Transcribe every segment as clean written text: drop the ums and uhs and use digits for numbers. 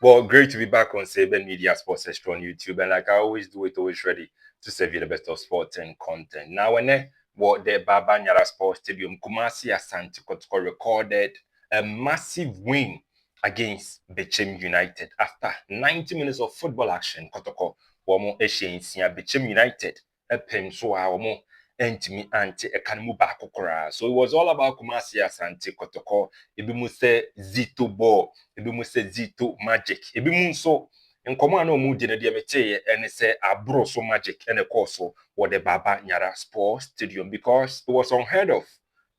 Well, great to be back on Saban Media Sports Extra on YouTube. And like I always do, it always ready to serve you the best of sports and content. Now, when what the Baba Nyara Sports Stadium, Kumasi Asante Kotoko recorded a massive win against Bechem United after 90 minutes of football action. Kotoko, Womo Eshensia, Bechem United, a Pemsoa, Womo, Entimi Ante, a Kanamu Bakokora. So it was all about Kumasi Asante Kotoko, Ibimuse Zito Ball. Ebi mu sɛ Zito Magic. Ebi mu nso nkɔmɔ a na ɔmo gyina deɛ mɛkyɛɛ ɛne sɛ aboro so Magic ɛna ɛkɔɔ so wɔ the Baba Nyara Sports Stadium because it was unheard of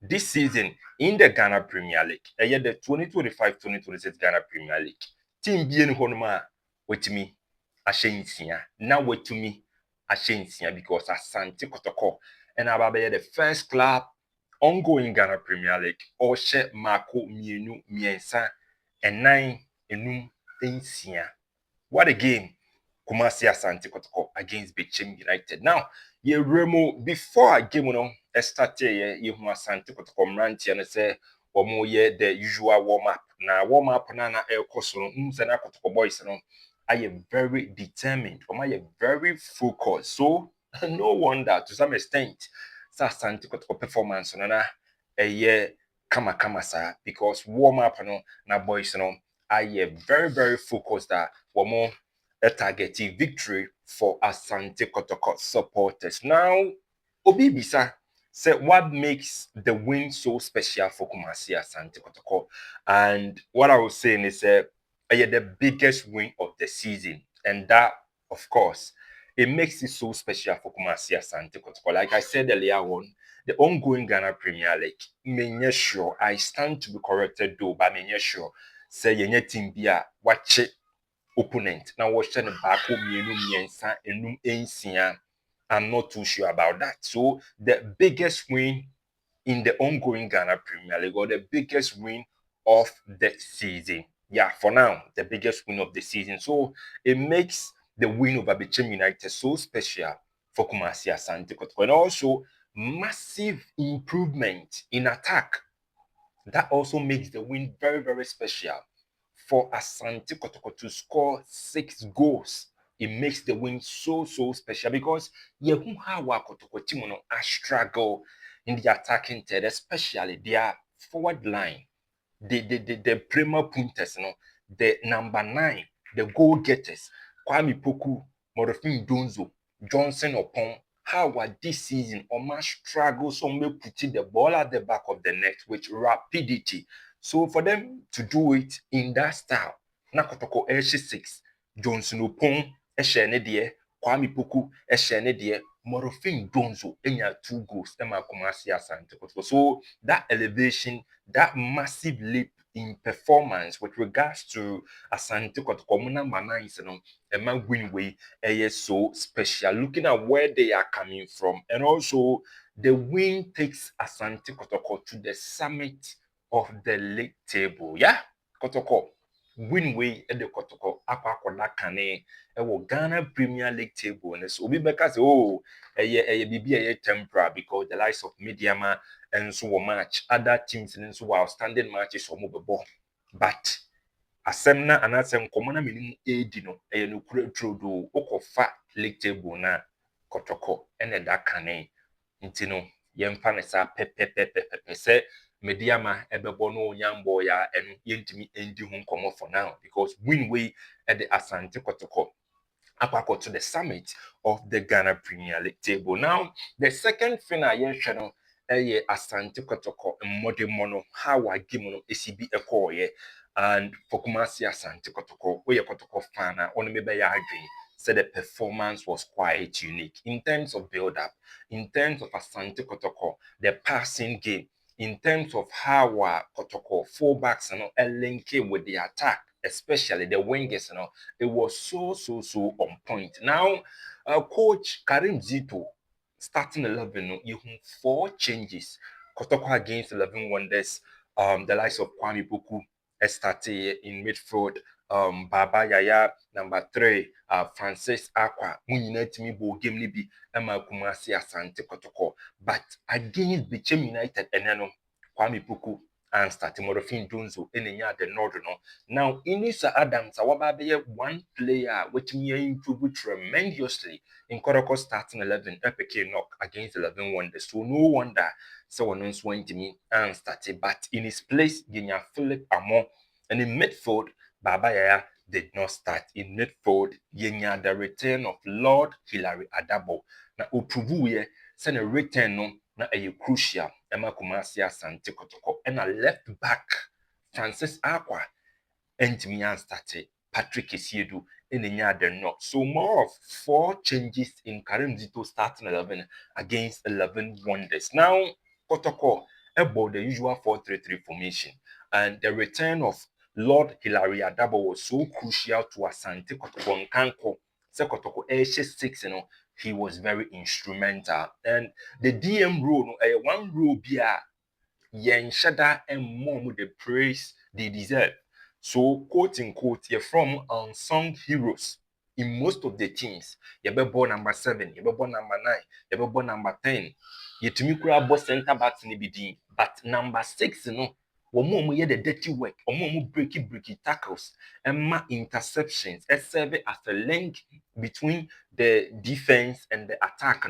this season in the Ghana Premier League. Ɛyɛ the 2025-2026 Ghana Premier League. Team bie ne hɔ nom a wɔtumi ahyɛ nsia na wɔtumi ahyɛ nsia because Asante Kotoko ɛna aba bɛyɛ the first club ongoing Ghana Premier League ɔhyɛ mako mmienu mmiɛnsa ɛnan enum nsia. What a game! Kumasi Asante Kotoko against Bechem United. Now, ye remo before a game no started ye hu Asante Kotoko mranti and say omo ye the usual warm up. Na warm up na elkoso no na Kotoko boys no I am very determined. I am very focused. So no wonder to some extent Asante Kotoko performance na kama sa because warm up no na boys no I am very focused that we're a targeting victory for Asante Kotoko'S supporters. Now, Obibisa said what makes the win so special for Kumasi Asante Kotoko. And what I was saying is the biggest win of the season. And that, of course, it makes it so special for Kumasi Asante Kotoko. Like I said earlier on, the ongoing Ghana Premier League, me sure I stand to be corrected though, but me sure say yenye team bia watch opponent. Now watch the back enum ensia. I'm not too sure about that. So the biggest win in the ongoing Ghana Premier League or the biggest win of the season. Yeah, for now, the biggest win of the season. So it makes the win over Bechem United so special for Kumasi Asante Kotoko. And also massive improvement in attack. That also makes the win very special for Asante Kotoko to score 6 goals. It makes the win so special because yehu how Kotoko team no struggle in the attacking third, especially their forward line. The premier punters, the number 9, the goal getters, Kwame Poku, Morofin Donzo, Johnson Opon, how this season Oma struggles some may putting the ball at the back of the net with rapidity. So for them to do it in that style, Nakotoko Elshi 6, Johnson Opon, Eshenedie, Kwame Poku, Eshenedie, Morofin Donzo, enya 2 goals, Emma Kumasi Asante. So that elevation, that massive leap in performance with regards to Asante Kotoko number 9, Emma Winway, so special. Looking at where they are coming from, and also the win takes Asante Kotoko to the summit of the league table. Yeah, Kotoko. Winway at the Kotoko Aquacola Cane, Ghana Premier League table. And so we because a temporary because the likes of Mediama and so match other teams and so outstanding matches for mobile. But asɛm na anaasɛ nkɔmmɔ na menim ɛdi no ɛyɛ nokura turo do wokɔfa league table na Kotoko ɛna ɛda kane nti no yɛmfa ne saa pɛpɛpɛpɛpɛ sɛ Mediama ɛbɛbɔ no onyambɔ ya ɛno yɛntumi ɛndi ho nkɔmmɔ for now because win way ɛde Asante Kotoko akɔ to the summit of the Ghana Premier League table. Now the second thing I yɛhwɛ no ɛyɛ Asante Kotoko mmɔdemmɔ no how a game no ɛsi bi ɛkɔɔyɛ. And for Kumasi Asante Kotoko, we are Kotoko fan, only maybe said the performance was quite unique in terms of build-up, in terms of Asante Kotoko, the passing game, in terms of how Kotoko fullbacks link with the attack, especially the wingers, it was so on point. Now, coach Karim Zito starting 11, you have 4 changes. Kotoko against 11 Wonders, the likes of Kwame Poku started in midfield. Baba Yaya, number 3, Francis Aqua, Muninatimi Bo game Nibi, Emma Kumasi Asante Kotoko. But against Bechem United, and Kwame Puku and starting Morofin Donzo in the northern. Now, Inisa Adams, our one player which me improved tremendously in Kotoko'S starting 11, Epic knock against 11 Wonders. So no wonder someone else went to me and started, but in his place, Genya Philip Amon, and in midfield, Baba Yaya did not start. In midfield, Genya the return of Lord Hilary Adabo'S. Now, Upuvuye, send a return no, na a crucial, Emma Kumasi Asante Kotoko, and a left back, Francis Aqua, and me and started. Patrick Isiedu in the yard not. So more of 4 changes in Karim Zito starting 11 against 11 Wonders. Now, Kotoko about the usual 4-3-3 formation, and the return of Lord Hilary Adabo was so crucial to Asante Kotoko Nkanko. Se Kotoko 6, he was very instrumental. And the DM role, one role bia yen shada and mom the praise they deserve. So, quote unquote, you're from unsung heroes in most of the teams. You're born number 7, you're born number 9, you're born number 10. You to me boss center backs in the BD, but number 6, Omo the dirty work, Omo breaky tackles, and ma interceptions, serve as a link between the defense and the attack,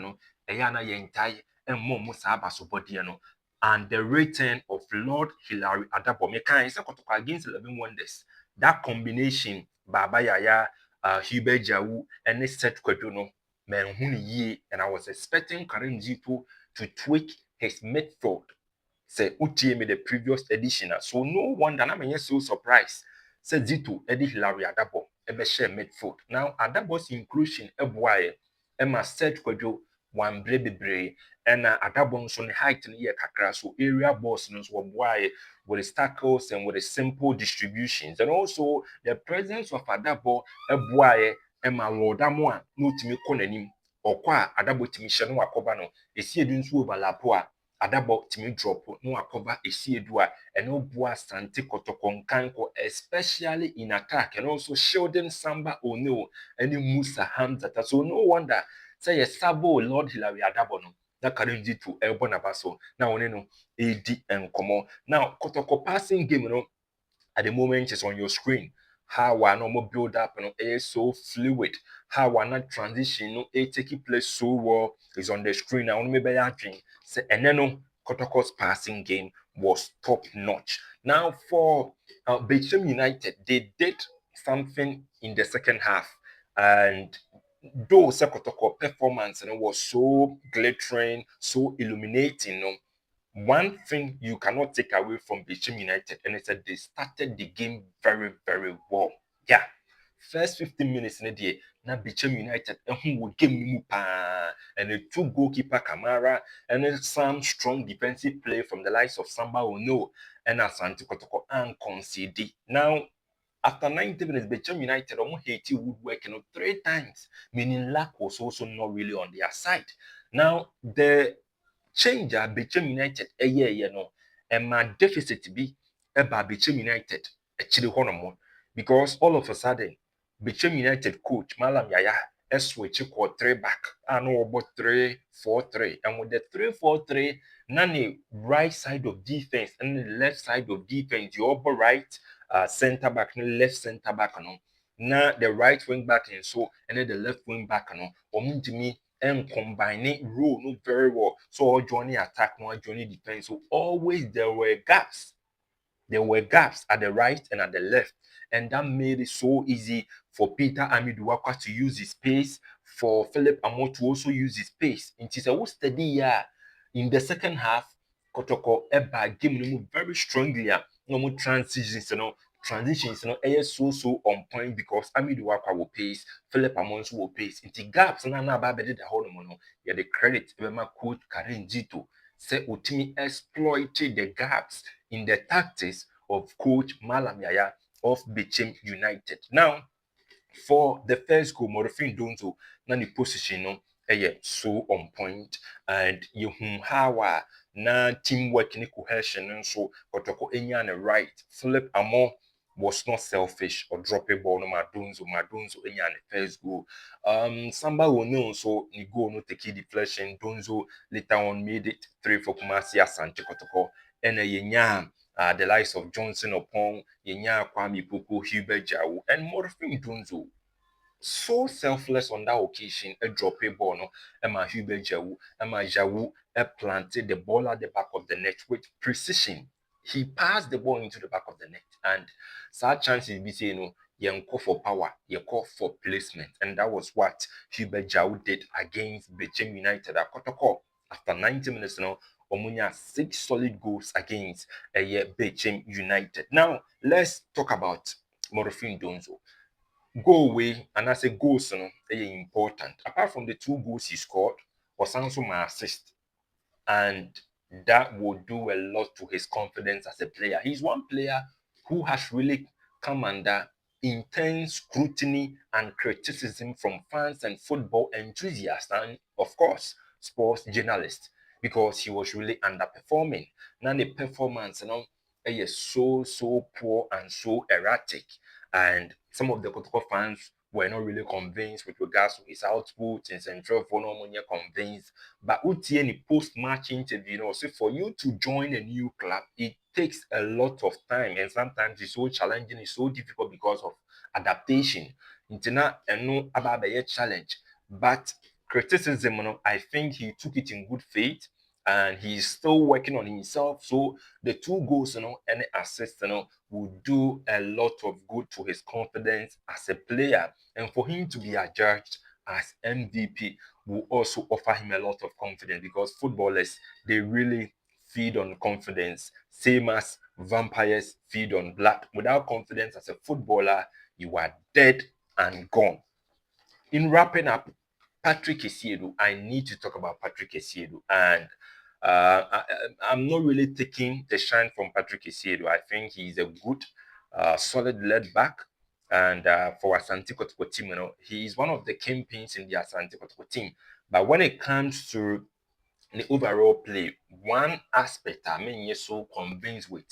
Ayana yentai and Momo Sabaso body, and the return of Lord Hilary Adabo'S. Mekan is against 11 Wonders. That combination, Baba Yaya, Hubert Jawu, and Seth Kwedono, man, and I was expecting Karim Zito to tweak his midfield. Say Utie me the previous edition. So no wonder I'm so surprised. Say Zito, Eddie Hilary Adabo'S, ebe share midfield. Now Adabo'S inclusion eboye, Emma Seth Kwedo, one bebre, and Adabo'S on the height in the kakra, so area boss knows what boy with his tackles and with the simple distributions, and also the presence of Adabo'S eboye, Emma Rodamwa, no timi konenim, or qua Adabo Timishano Akobano, a sea dins overlap. Adabo'S timi drop no akoba esiedua and no boa Sante Kotoko Nkanko, especially in attack, and also shielding Samba Ono and Musa Hamzata. So no wonder say a Sabo Lord Hilary Adabo'S that Karim to Elbon Abaso. Now AD and Komo. Now Kotoko passing game, at the moment is on your screen. How our normal build up is so fluid. How our not transition taking place so well is on the screen. I only be asking. Say and then Kotoko'S passing game was top notch. Now for Bechem United, they did something in the second half, and though Kotoko performance was so glittering, so illuminating, one thing you cannot take away from Bechem United, and it's that they started the game very, very well. Yeah. First 15 minutes in the day, now Bechem United, and who will give me and the 2 goalkeeper Kamara, and then some strong defensive play from the likes of Samba Ono and Asante Kotoko and concede. Now, after 90 minutes, Bechem United almost Haiti woodwork 3 times, meaning luck was also not really on their side. Now, the change a Bechem United and my deficit be about Bechem United actually honomo, because all of a sudden Bechem United coach Malam Yaya switch 3 back and about 3-4-3, and with the 3-4-3 none right side of defense and the left side of defense, the upper right center back and left center back now the right wing back and so and then the left wing back me and combining role no very well. So all joining attack, no joining defense. So always there were gaps. There were gaps at the right and at the left. And that made it so easy for Peter Amiduwaka to use his space, for Philip Amo to also use his space. And it's a steady in the second half, Kotoko Eba game very strongly. No transitions, so on point, because Amiduwaka will pace, Philip Amonso will pace. Into gaps, and I'm the whole mono. Yeah, the credit, Emma coach Karim Zito say Utimi exploited the gaps in the tactics of coach Malam Yaya of Bechem United. Now, for the first goal, Morofin Donzo, na position so on point, and you how na teamwork ni cohesion and so Kotoko Enya on the right. Philip Amo was not selfish or drop a ball no Madonzo Enya on the first goal. Samba will know so ni go no take deflection. Donzo later on made it 3 for Kumasi Asante Kotoko and a Yenya the likes of Johnson Opong, Yenya Kwame Popo, Hubert Jawu, and Morphine Donzo. So selfless on that occasion, a drop a ball, no, Emma Hubert Jawu, Emma Jawu, planted the ball at the back of the net with precision. He passed the ball into the back of the net, and such chances be saying, no, you call for power, you call for placement, and that was what Hubert Jawu did against Bechem United at Kotoko'S. After 90 minutes, you know, Omunya 6 solid goals against Bechem United. Now, let's talk about Morofin Donzo. Goal away and I say goals no important. Apart from the 2 goals he scored, was also my assist, and that will do a lot to his confidence as a player. He's one player who has really come under intense scrutiny and criticism from fans and football enthusiasts, and of course sports journalists, because he was really underperforming. Now the performance, you know, is so poor and so erratic, and some of the Kotoko fans were not really convinced with regards to his output in Central for no convinced. But utie any post-match interview, you know, so for you to join a new club, it takes a lot of time, and sometimes it's so challenging, it's so difficult because of adaptation. Interna and no about a challenge, but criticism, you know, I think he took it in good faith, and he's still working on himself. So the 2 goals, you know, and assist, you know, will do a lot of good to his confidence as a player, and for him to be adjudged as MVP will also offer him a lot of confidence, because footballers, they really feed on confidence, same as vampires feed on blood. Without confidence as a footballer, you are dead and gone. In wrapping up, Patrick Essiedu, I need to talk about Patrick Essiedu, and I'm not really taking the shine from Patrick Essiedu. I think he's a good, solid lead back, and for Asante Kotoko team, you know, he is one of the kingpins in the Asante Kotoko team. But when it comes to the overall play, one aspect I mean, you're so convinced with,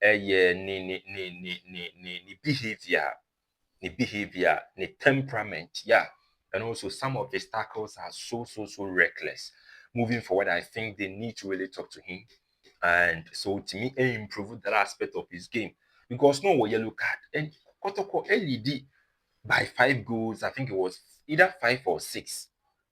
yeah, behavior, the temperament, yeah. And also some of his tackles are so reckless. Moving forward, I think they need to really talk to him. And so to me, improve that aspect of his game. Because no what yellow card. And Kotoko LED by 5 goals, I think it was either 5 or 6.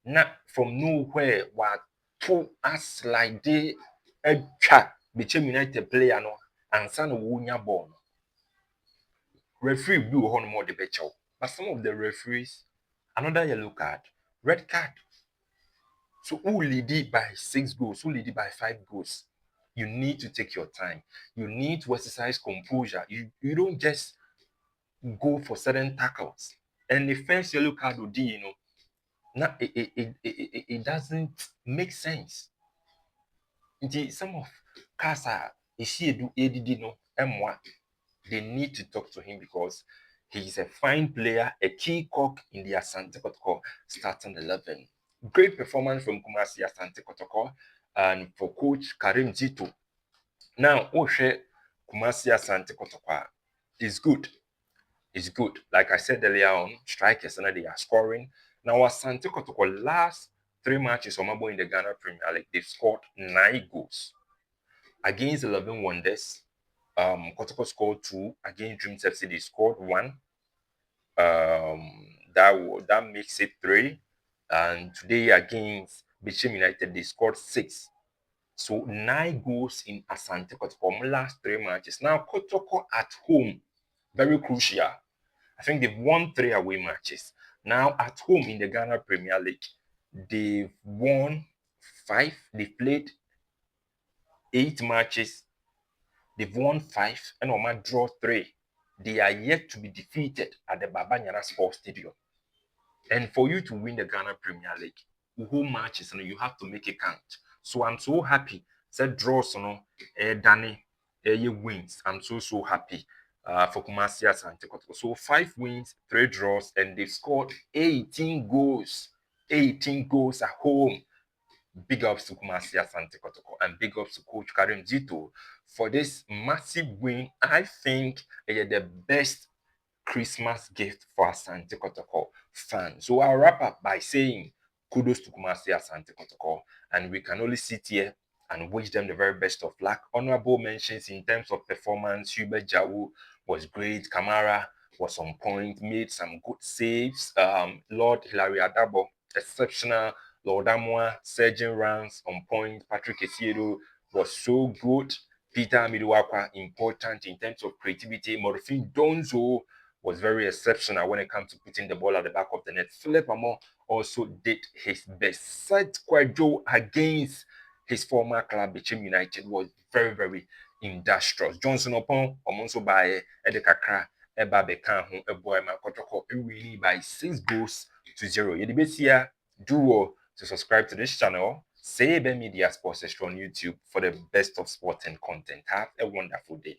Not from nowhere, what to us like they a chat between United player no and son of Wunya Bon. Referee blew on more the better. But some of the referees, another yellow card, red card. So who lead it by 6 goals, who lead it by 5 goals? You need to take your time. You need to exercise composure. You don't just go for certain tackles. And the first yellow card would do, you know, now it doesn't make sense. Some of Casa is here do ADD no M1. They need to talk to him, because he's a fine player, a key cog in the Asante Kotoko starting 11. Great performance from Kumasi Asante Kotoko and for coach Karim Zito. Now, Oshe Kumasi Asante Kotoko is good. It's good. Like I said earlier on, strikers and they are scoring. Now, Asante Kotoko last 3 matches on in the Ghana Premier League, they've scored 9 goals. Against 11 Wonders, Kotoko scored 2. Against Dreams FC, they scored 1. That makes it 3. And today against Bechem United, they scored 6. So 9 goals in Asante Kotoko last 3 matches. Now Kotoko at home, very crucial. I think they've won 3 away matches. Now at home in the Ghana Premier League, they've won 5. They've played 8 matches. They've won 5 and Oma draw 3. They are yet to be defeated at the Babanyana Sports Stadium. And for you to win the Ghana Premier League, home matches, you have to make it count. So I'm so happy. Said draws, Danny, wins. I'm so happy for Kumasi Asante Kotoko. So 5 wins, 3 draws, and they've scored 18 goals. 18 goals at home. Big ups to Kumasi Asante Kotoko, and big ups to Coach Karim Zito for this massive win. I think the best Christmas gift for Asante Kotoko fans. So I'll wrap up by saying kudos to Kumasi Asante Kotoko, and we can only sit here and wish them the very best of luck. Honorable mentions in terms of performance: Hubert Jawu was great, Kamara was on point, made some good saves. Lord Hilary Adabo, exceptional. Lord Amwa, surging runs on point. Patrick Esiedo was so good. Peter Miduakwa, important in terms of creativity. Morfin Donzo was very exceptional when it comes to putting the ball at the back of the net. Philip Amo also did his best. Set Kwajo against his former club, Bechem United, was very, very industrious. Johnson upon Omonso by Edekakra, Eba Bechem, a boy, my Kotoko'S, really by 6 goals to 0. Yedibesia, duo to subscribe to this channel. Say Bechem Media Sports Extra on YouTube for the best of sport and content. Have a wonderful day.